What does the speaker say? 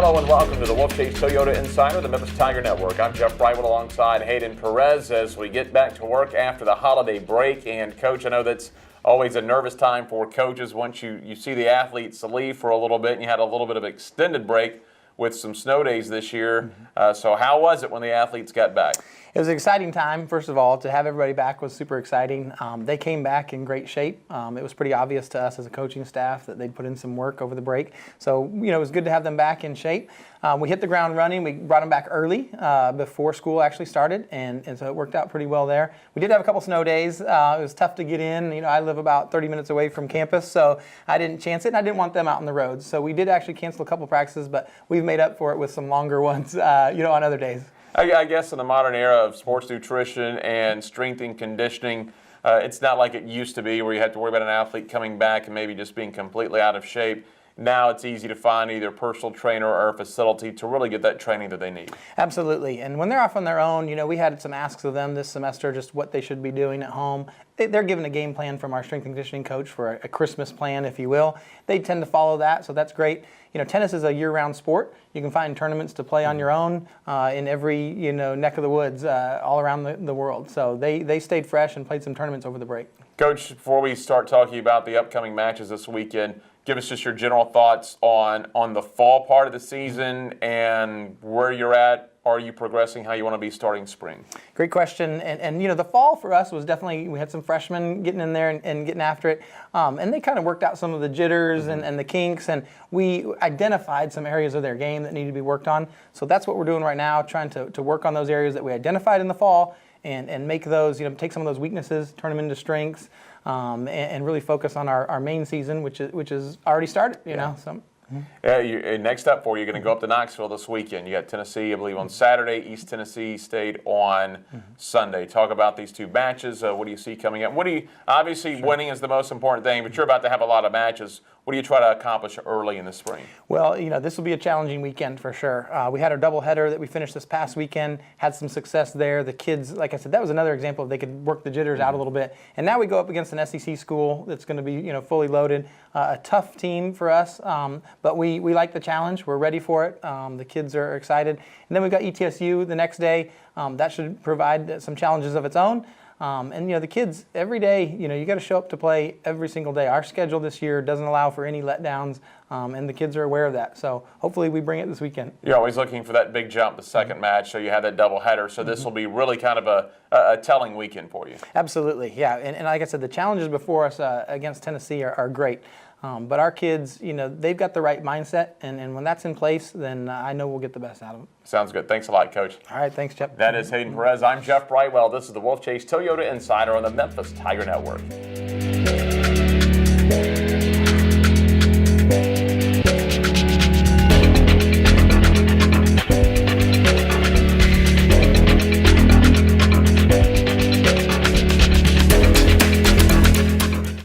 Hello and welcome to the Wolfchase Toyota Insider, the Memphis Tiger Network. I'm Jeff Brightwood alongside Hayden Perez as we get back to work after the holiday break. And, Coach, I know that's always a nervous time for coaches once you see the athletes leave for a little bit, and you had a little bit of extended break with some snow days this year. So how was it when the athletes got back? It was an exciting time, first of all. To have everybody back was super exciting. They came back in great shape. It was pretty obvious to us as a coaching staff that they'd put in some work over the break. So, it was good to have them back in shape. We hit the ground running. We brought them back early before school actually started, and so it worked out pretty well there. We did have a couple snow days. It was tough to get in. I live about 30 minutes away from campus, so I didn't chance it, and I didn't want them out on the roads. So we did actually cancel a couple practices, but we've made up for it with some longer ones, on other days. I guess in the modern era of sports nutrition and strength and conditioning, it's not like it used to be where you had to worry about an athlete coming back and maybe just being completely out of shape. Now it's easy to find either a personal trainer or a facility to really get that training that they need. Absolutely. And when they're off on their own, we had some asks of them this semester, just what they should be doing at home. They're given a game plan from our strength and conditioning coach for a Christmas plan, if you will. They tend to follow that, so that's great. Tennis is a year-round sport. You can find tournaments to play on your own in every, neck of the woods all around the world. So they stayed fresh and played some tournaments over the break. Coach, before we start talking about the upcoming matches this weekend, give us just your general thoughts on the fall part of the season and where you're at. Are you progressing how you want to be starting spring? Great question. And the fall for us was definitely, we had some freshmen getting in there and getting after it. And they kind of worked out some of the jitters and the kinks. And we identified some areas of their game that needed to be worked on. So that's what we're doing right now, trying to work on those areas that we identified in the fall and make those, take some of those weaknesses, turn them into strengths, and really focus on our main season, which is already started, So. Yeah, next up for you, you're going to go up to Knoxville this weekend. You got Tennessee, I believe, on Saturday, East Tennessee State on Sunday. Talk about these two matches. What do you see coming up? Obviously, winning is the most important thing, but you're about to have a lot of matches. What do you try to accomplish early in the spring? Well, this will be a challenging weekend for sure. We had our doubleheader that we finished this past weekend, had some success there. The kids, like I said, that was another example of they could work the jitters out a little bit. And now we go up against an SEC school that's going to be, fully loaded. A tough team for us, but we like the challenge. We're ready for it. The kids are excited. And then we've got ETSU the next day. That should provide some challenges of its own. And the kids, every day, you got to show up to play every single day. Our schedule this year doesn't allow for any letdowns, and the kids are aware of that. So hopefully we bring it this weekend. You're always looking for that big jump the second match, so you have that doubleheader. So this will be really kind of a telling weekend for you. Absolutely, yeah. And like I said, the challenges before us against Tennessee are great. But our kids, they've got the right mindset, and when that's in place, then I know we'll get the best out of them. Sounds good. Thanks a lot, Coach. All right, thanks, Jeff. That is Hayden Perez. I'm Jeff Brightwell. This is the Wolfchase Toyota Insider on the Memphis Tiger Network.